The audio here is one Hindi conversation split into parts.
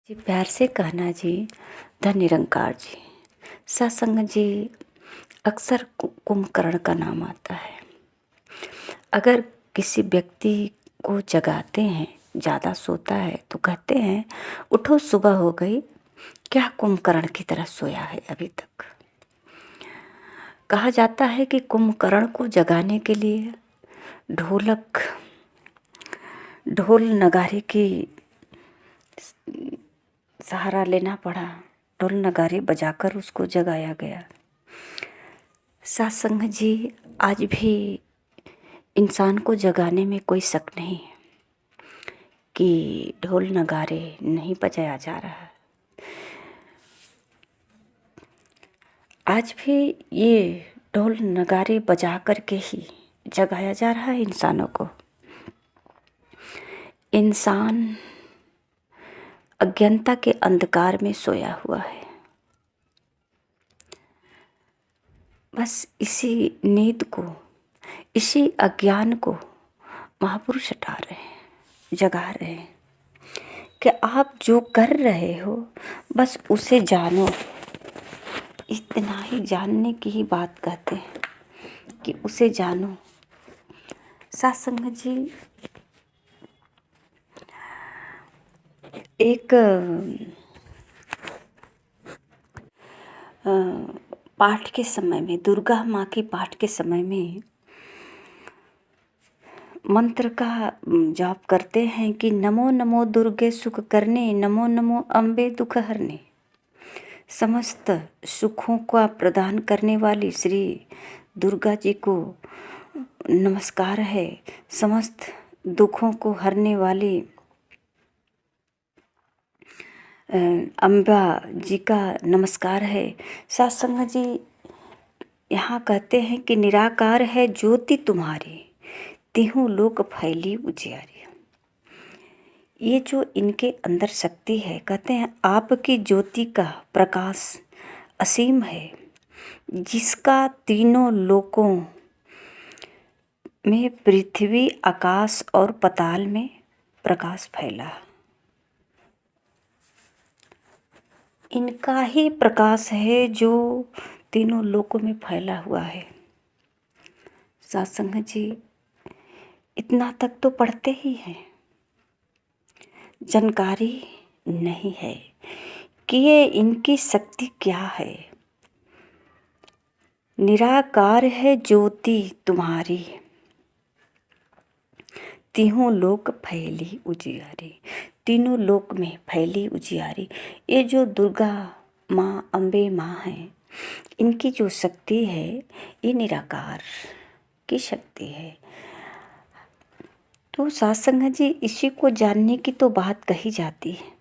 जी प्यार से कहना जी। धन निरंकार जी। सत्संग जी अक्सर कुंभकर्ण का नाम आता है। अगर किसी व्यक्ति को जगाते हैं, ज़्यादा सोता है तो कहते हैं उठो सुबह हो गई, क्या कुंभकर्ण की तरह सोया है अभी तक। कहा जाता है कि कुंभकर्ण को जगाने के लिए ढोल नगारे की सहारा लेना पड़ा। ढोल नगारे बजाकर उसको जगाया गया। सत्संग जी आज भी इंसान को जगाने में कोई शक नहीं है कि ढोल नगारे नहीं बजाया जा रहा है। आज भी ये ढोल नगारे बजा कर के ही जगाया जा रहा है इंसानों को। इंसान अज्ञानता के अंधकार में सोया हुआ है। बस इसी नींद को, इसी अज्ञान को महापुरुष हटा रहे हैं, जगा रहे हैं कि आप जो कर रहे हो बस उसे जानो। इतना ही जानने की ही बात कहते हैं कि उसे जानो। सत्संग जी एक पाठ के समय में, दुर्गा माँ की पाठ के समय में मंत्र का जाप करते हैं कि नमो नमो दुर्गे सुख करने, नमो नमो अम्बे दुख हरने। समस्त सुखों का प्रदान करने वाली श्री दुर्गा जी को नमस्कार है। समस्त दुखों को हरने वाली अम्बा जी का नमस्कार है। सत्संग जी यहाँ कहते हैं कि निराकार है ज्योति तुम्हारी, तिहु लोक फैली उजियारी। ये जो इनके अंदर शक्ति है, कहते हैं आपकी ज्योति का प्रकाश असीम है, जिसका तीनों लोकों में, पृथ्वी, आकाश और पाताल में प्रकाश फैला। इनका ही प्रकाश है जो तीनों लोकों में फैला हुआ है। सत्संग जी इतना तक तो पढ़ते ही हैं, जानकारी नहीं है कि ये इनकी शक्ति क्या है। निराकार है ज्योति तुम्हारी, तीनों लोक फैली उजियारी। तीनों लोक में फैली उजियारी। ये जो दुर्गा माँ, अम्बे माँ हैं, इनकी जो शक्ति है ये निराकार की शक्ति है। तो सत्संग जी इसी को जानने की तो बात कही जाती है।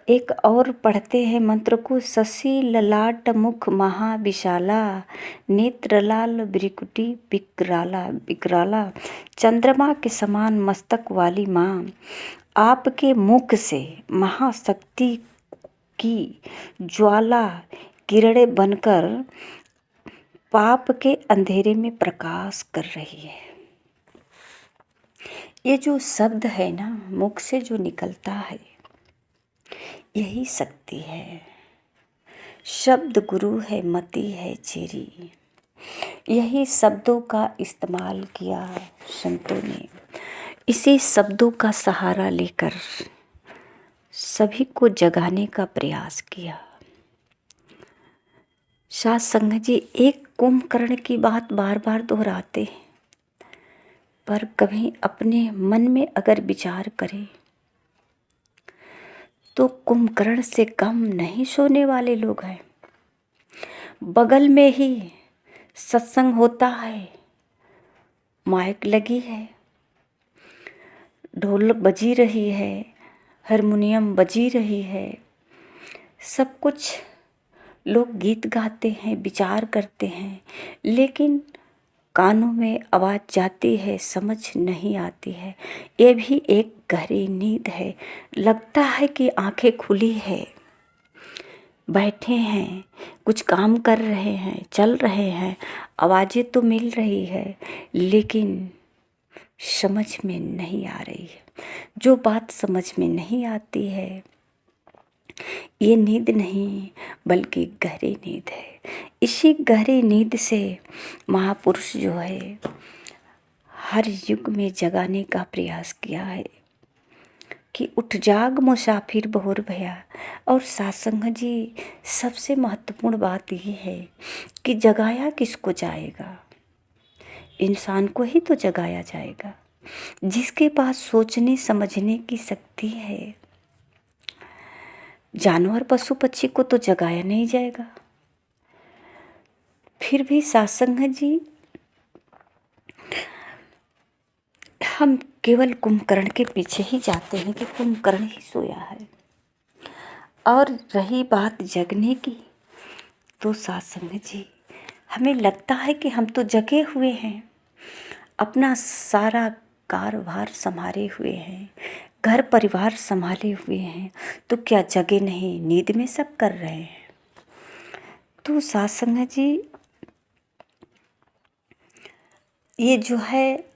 एक और पढ़ते हैं मंत्र को, शशि ललाट मुख महाविशाला, नेत्रलाल ब्रिकुटी विकराला, चंद्रमा के समान मस्तक वाली माँ, आपके मुख से महाशक्ति की ज्वाला किरणें बनकर पाप के अंधेरे में प्रकाश कर रही है। ये जो शब्द है ना, मुख से जो निकलता है, यही शक्ति है। शब्द गुरु है, मति है चेरी। यही शब्दों का इस्तेमाल किया संतों ने। इसी शब्दों का सहारा लेकर सभी को जगाने का प्रयास किया। सत्संग जी एक कुंभकर्ण की बात बार बार दोहराते हैं, पर कभी अपने मन में अगर विचार करें तो कुंभकर्ण से कम नहीं सोने वाले लोग हैं। बगल में ही सत्संग होता है, माइक लगी है, ढोलक बजी रही है, हारमोनियम बजी रही है, सब कुछ लोग गीत गाते हैं, विचार करते हैं, लेकिन कानों में आवाज़ जाती है, समझ नहीं आती है। ये भी एक गहरी नींद है। लगता है कि आंखें खुली है, बैठे हैं, कुछ काम कर रहे हैं, चल रहे हैं, आवाज़ें तो मिल रही है, लेकिन समझ में नहीं आ रही है। जो बात समझ में नहीं आती है, ये नींद नहीं बल्कि गहरी नींद है। इसी गहरी नींद से महापुरुष जो है हर युग में जगाने का प्रयास किया है कि उठ जाग मुसाफिर भोर भया। और सत्संग जी सबसे महत्वपूर्ण बात ये है कि जगाया किसको जाएगा? इंसान को ही तो जगाया जाएगा, जिसके पास सोचने समझने की शक्ति है। जानवर पशु पक्षी को तो जगाया नहीं जाएगा। फिर भी सत्संग जी हम केवल कुंभकर्ण के पीछे ही जाते हैं कि कुंभकर्ण ही सोया है। और रही बात जगने की, तो सत्संग जी हमें लगता है कि हम तो जगे हुए हैं, अपना सारा कारोबार संभाले हुए हैं, घर परिवार संभाले हुए हैं, तो क्या जगे नहीं? नींद में सब कर रहे हैं। तो सत्संग जी ये जो है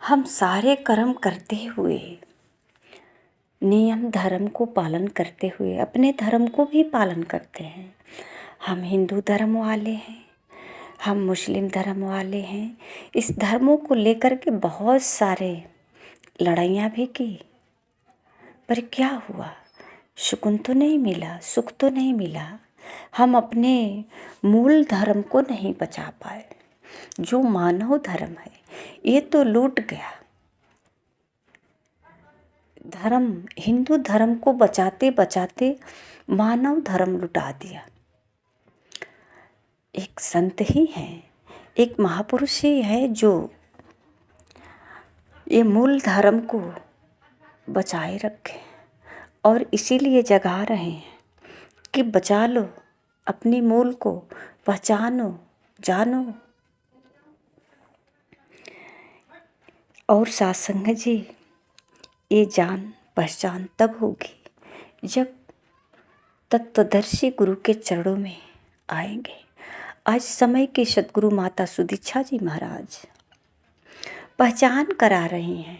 हम सारे कर्म करते हुए, नियम धर्म को पालन करते हुए अपने धर्म को भी पालन करते हैं। हम हिंदू धर्म वाले हैं, हम मुस्लिम धर्म वाले हैं। इस धर्मों को लेकर के बहुत सारे लड़ाइयाँ भी की, पर क्या हुआ? सुकून तो नहीं मिला, सुख तो नहीं मिला। हम अपने मूल धर्म को नहीं बचा पाए। जो मानव धर्म है ये तो लूट गया। धर्म, हिंदू धर्म को बचाते बचाते मानव धर्म लुटा दिया। एक संत ही है, एक महापुरुष ही है जो ये मूल धर्म को बचाए रखे, और इसीलिए जगा रहे हैं कि बचा लो अपनी मूल को, पहचानो, जानो। और सत्संग जी ये जान पहचान तब होगी जब तत्वदर्शी गुरु के चरणों में आएंगे। आज समय के सद्गुरु माता सुदीक्षा जी महाराज पहचान करा रहे हैं।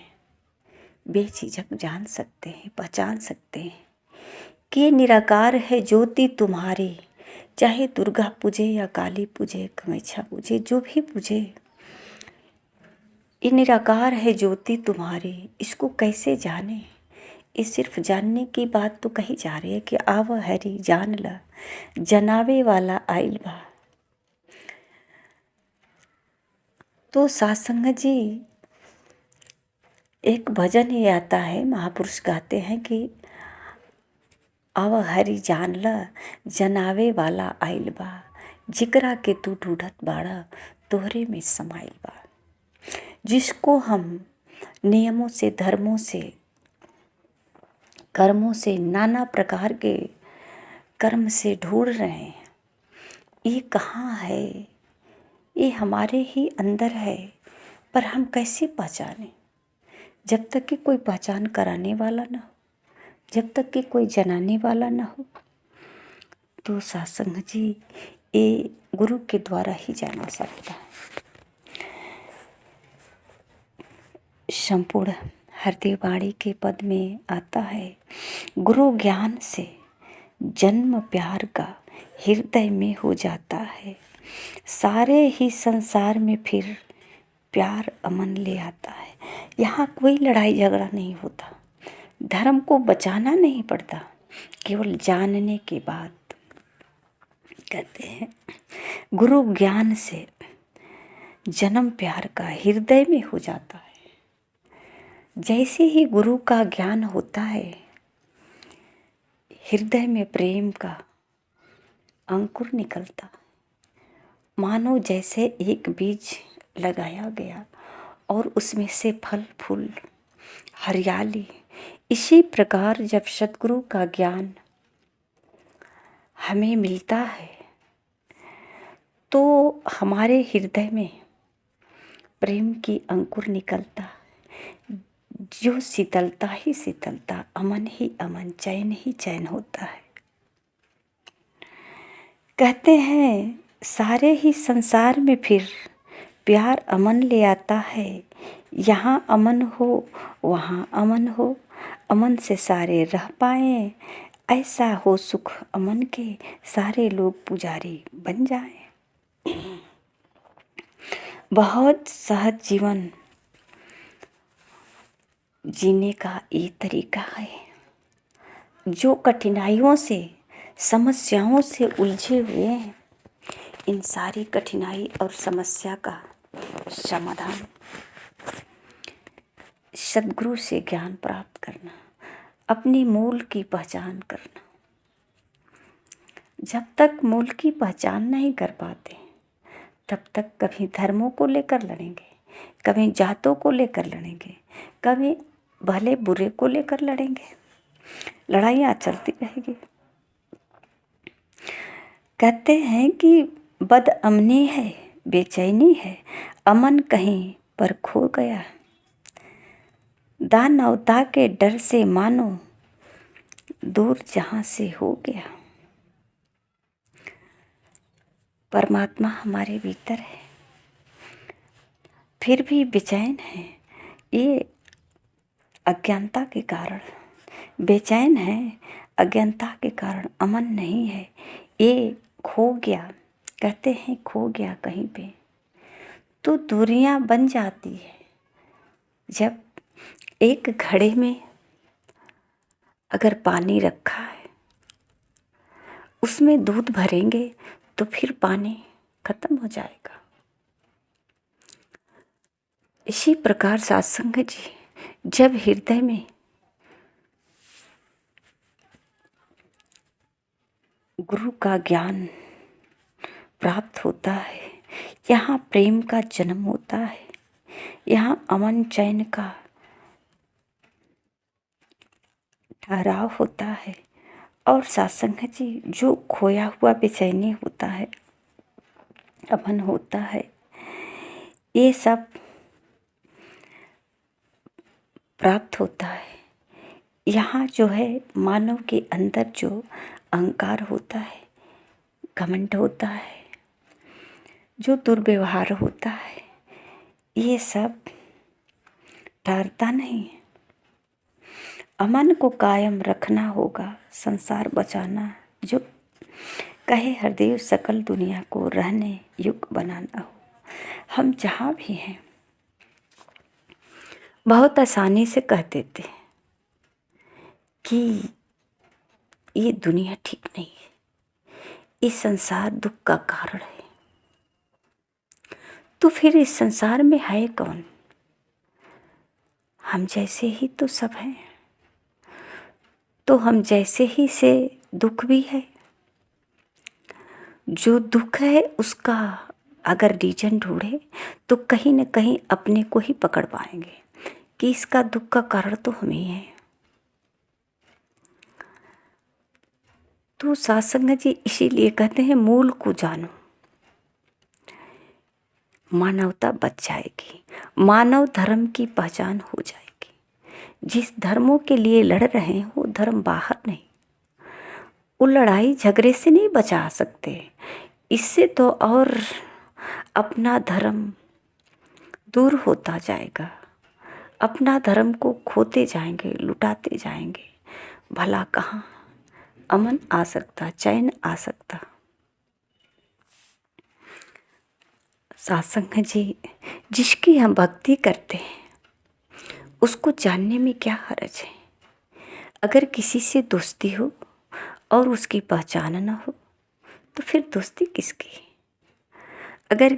बेझिझक जान सकते हैं, पहचान सकते हैं कि निराकार है ज्योति तुम्हारी। चाहे दुर्गा पूजे या काली पूजे, कामाख्या पूजे, जो भी पूजे, ये निराकार है ज्योति तुम्हारी। इसको कैसे जाने? ये सिर्फ जानने की बात तो कही जा रही है कि आव हरि जान ला, जनावे वाला आइल बा। तो सत्संग जी एक भजन ही आता है, महापुरुष गाते हैं कि आव हरि जान ला, जनावे वाला आइल बा। जिकरा के तू ढूढ़त बाड़ा, तोहरे में समाइल बा। जिसको हम नियमों से, धर्मों से, कर्मों से, नाना प्रकार के कर्म से ढूंढ रहे हैं, ये कहाँ है? ये हमारे ही अंदर है, पर हम कैसे पहचाने? जब तक कि कोई पहचान कराने वाला ना हो, जब तक कि कोई जनाने वाला ना हो, तो सत्संग जी ये गुरु के द्वारा ही जाना सकता है। संपूर्ण हृदय वाणी के पद में आता है, गुरु ज्ञान से जन्म प्यार का हृदय में हो जाता है। सारे ही संसार में फिर प्यार अमन ले आता है। यहाँ कोई लड़ाई झगड़ा नहीं होता, धर्म को बचाना नहीं पड़ता, केवल जानने के बाद। कहते हैं गुरु ज्ञान से जन्म प्यार का हृदय में हो जाता है। जैसे ही गुरु का ज्ञान होता है, हृदय में प्रेम का अंकुर निकलता, मानो जैसे एक बीज लगाया गया और उसमें से फल फूल हरियाली। इसी प्रकार जब सद्गुरु का ज्ञान हमें मिलता है तो हमारे हृदय में प्रेम की अंकुर निकलता, जो शीतलता ही शीतलता, अमन ही अमन, चैन ही चैन होता है। कहते हैं सारे ही संसार में फिर प्यार अमन ले आता है। यहाँ अमन हो वहाँ अमन हो, अमन से सारे रह पाएं। ऐसा हो सुख अमन के, सारे लोग पुजारी बन जाएं। बहुत सहज जीवन जीने का ये तरीका है। जो कठिनाइयों से, समस्याओं से उलझे हुए हैं, इन सारी कठिनाई और समस्या का समाधान सद्गुरु से ज्ञान प्राप्त करना, अपनी मूल की पहचान करना। जब तक मूल की पहचान नहीं कर पाते तब तक कभी धर्मों को लेकर लड़ेंगे, कभी जातों को लेकर लड़ेंगे, कभी भले बुरे को लेकर लड़ेंगे, लड़ाइयाँ चलती रहेगी। कहते हैं कि बदअमनी है, बेचैनी है, अमन कहीं पर खो गया। दानवता के डर से मानो दूर जहाँ से हो गया। परमात्मा हमारे भीतर है, फिर भी बेचैन है। ये अज्ञानता के कारण बेचैन है, अज्ञानता के कारण अमन नहीं है। ये खो गया, कहते हैं खो गया कहीं पे, तो दूरियां बन जाती है। जब एक घड़े में अगर पानी रखा है, उसमें दूध भरेंगे तो फिर पानी खत्म हो जाएगा। इसी प्रकार सत्संग जी, जब हृदय में गुरु का ज्ञान प्राप्त होता है, यहाँ प्रेम का जन्म होता है, यहाँ अमन चैन का ठहराव होता है। और सत्संग जी, जो खोया हुआ बेचैनी होता है, अमन होता है, ये सब प्राप्त होता है। यहाँ जो है मानव के अंदर जो अहंकार होता है, घमंड होता है, जो दुर्व्यवहार होता है, ये सब ठहरता नहीं है। अमन को कायम रखना होगा, संसार बचाना। जो कहे हरदेव सकल दुनिया को रहने युग बनाना हो। हम जहाँ भी हैं बहुत आसानी से कह देते हैं कि ये दुनिया ठीक नहीं है, इस संसार दुख का कारण है। तो फिर इस संसार में है कौन? हम जैसे ही तो सब हैं, तो हम जैसे ही से दुख भी है। जो दुख है उसका अगर रीजन ढूंढे तो कहीं न कहीं अपने को ही पकड़ पाएंगे कि इसका दुख का कारण तो हम ही हैं। तो सत्संग जी इसीलिए कहते हैं मूल को जानो, मानवता बच जाएगी, मानव धर्म की पहचान हो जाएगी। जिस धर्मों के लिए लड़ रहे हैं वो धर्म बाहर नहीं, वो लड़ाई झगड़े से नहीं बचा सकते। इससे तो और अपना धर्म दूर होता जाएगा, अपना धर्म को खोते जाएंगे, लुटाते जाएंगे। भला कहाँ अमन आ सकता, चैन आ सकता। सत्संग जी, जिसकी हम भक्ति करते हैं उसको जानने में क्या हर्ज है। अगर किसी से दोस्ती हो और उसकी पहचान न हो तो फिर दोस्ती किसकी? अगर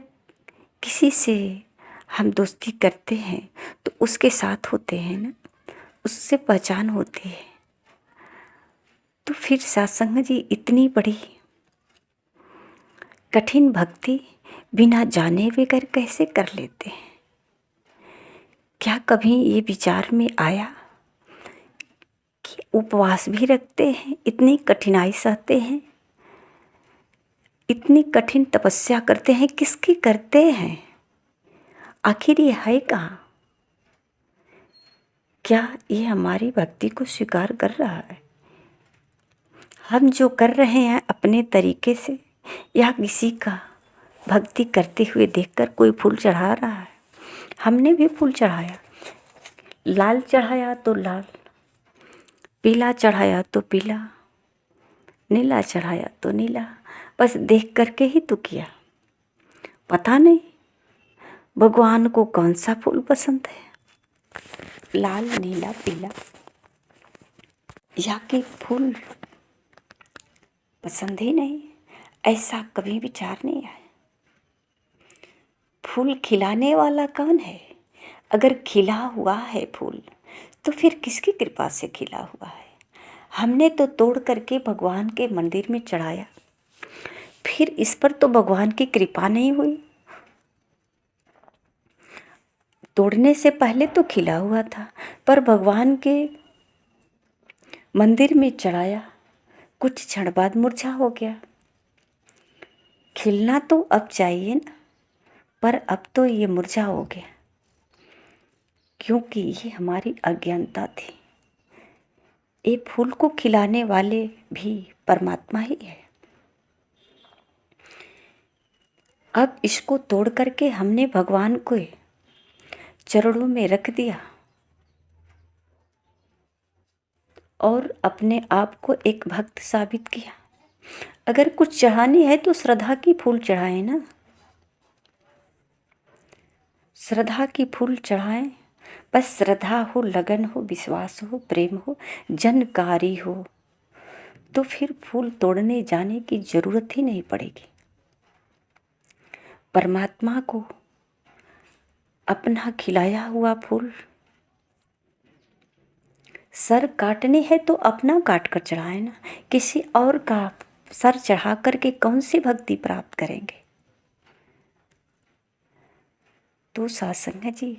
किसी से हम दोस्ती करते हैं तो उसके साथ होते हैं ना, उससे पहचान होती है। तो फिर सत्संग जी, इतनी बड़ी कठिन भक्ति बिना जाने बगैर कैसे कर लेते हैं? क्या कभी ये विचार में आया कि उपवास भी रखते हैं, इतनी कठिनाई सहते हैं, इतनी कठिन तपस्या करते हैं, किसकी करते हैं? आखिर ये है कहाँ? क्या ये हमारी भक्ति को स्वीकार कर रहा है? हम जो कर रहे हैं अपने तरीके से, या किसी का भक्ति करते हुए देखकर कोई फूल चढ़ा रहा है। हमने भी फूल चढ़ाया, लाल चढ़ाया तो लाल, पीला चढ़ाया तो पीला, नीला चढ़ाया तो नीला, बस देख करके ही तो किया। पता नहीं भगवान को कौन सा फूल पसंद है, लाल, नीला, पीला, या कि फूल पसंद ही नहीं, ऐसा कभी विचार नहीं आया। फूल खिलाने वाला कौन है? अगर खिला हुआ है फूल तो फिर किसकी कृपा से खिला हुआ है? हमने तो तोड़ करके भगवान के मंदिर में चढ़ाया, फिर इस पर तो भगवान की कृपा नहीं हुई। तोड़ने से पहले तो खिला हुआ था, पर भगवान के मंदिर में चढ़ाया, कुछ क्षण बाद मुरझा हो गया। खिलना तो अब चाहिए ना, पर अब तो ये मुरझा हो गया, क्योंकि ये हमारी अज्ञानता थी। ये फूल को खिलाने वाले भी परमात्मा ही है। अब इसको तोड़ करके हमने भगवान को चरणों में रख दिया और अपने आप को एक भक्त साबित किया। अगर कुछ चढ़ानी है तो श्रद्धा की फूल चढ़ाएं ना, श्रद्धा की फूल चढ़ाएं। बस श्रद्धा हो, लगन हो, विश्वास हो, प्रेम हो, जानकारी हो, तो फिर फूल तोड़ने जाने की जरूरत ही नहीं पड़ेगी। परमात्मा को अपना खिलाया हुआ फूल, सर काटने है तो अपना काट कर चढ़ाए ना, किसी और का सर चढ़ा करके कौन सी भक्ति प्राप्त करेंगे? तो सत्संग जी,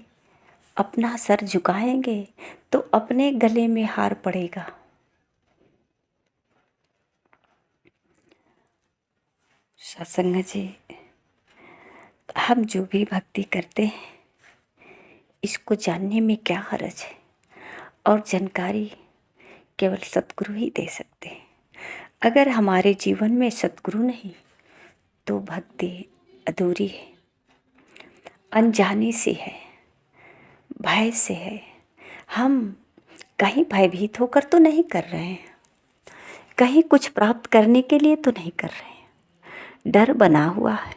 अपना सर झुकाएंगे तो अपने गले में हार पड़ेगा। सत्संग जी, हम जो भी भक्ति करते हैं इसको जानने में क्या हर्ज है, और जानकारी केवल सतगुरु ही दे सकते हैं। अगर हमारे जीवन में सतगुरु नहीं तो भक्ति अधूरी है, अनजाने से है, भय से है। हम कहीं भयभीत होकर तो नहीं कर रहे हैं, कहीं कुछ प्राप्त करने के लिए तो नहीं कर रहे हैं। डर बना हुआ है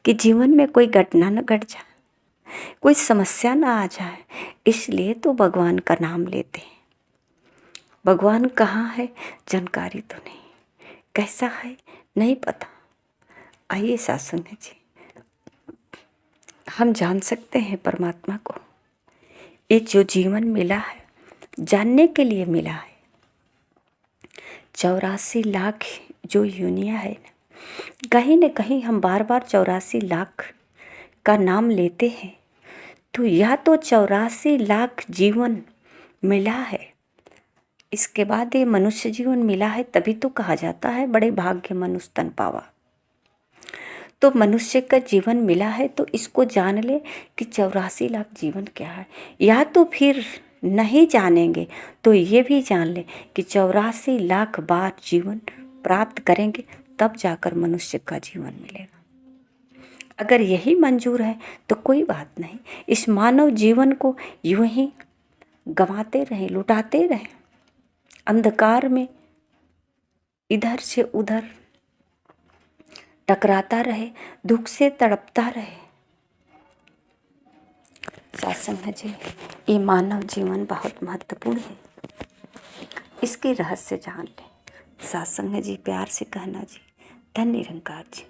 कि जीवन में कोई घटना न घट जाए, कोई समस्या ना आ जाए, इसलिए तो भगवान का नाम लेते हैं। भगवान कहाँ है जानकारी तो नहीं, कैसा है नहीं पता। आइए सत्संग जी, हम जान सकते हैं परमात्मा को। ये जो जीवन मिला है जानने के लिए मिला है। 84 लाख जो योनियाँ है, कहीं न कहीं हम बार बार 84 लाख का नाम लेते हैं, तो या तो 84 लाख जीवन मिला है, इसके बाद ये मनुष्य जीवन मिला है, तभी तो कहा जाता है बड़े भाग्य मनुष्य तन पावा। तो मनुष्य का जीवन मिला है तो इसको जान ले कि 84 लाख जीवन क्या है। या तो फिर नहीं जानेंगे तो ये भी जान ले कि 84 लाख बार जीवन प्राप्त करेंगे तब जाकर मनुष्य का जीवन मिलेगा। अगर यही मंजूर है तो कोई बात नहीं, इस मानव जीवन को यूं ही गंवाते रहें, लुटाते रहें, अंधकार में इधर से उधर टकराता रहे, दुख से तड़पता रहे। सत्संग जी, ये मानव जीवन बहुत महत्वपूर्ण है, इसके रहस्य जान लें। सत्संग जी, प्यार से कहना जी, धन्य निरंकार जी।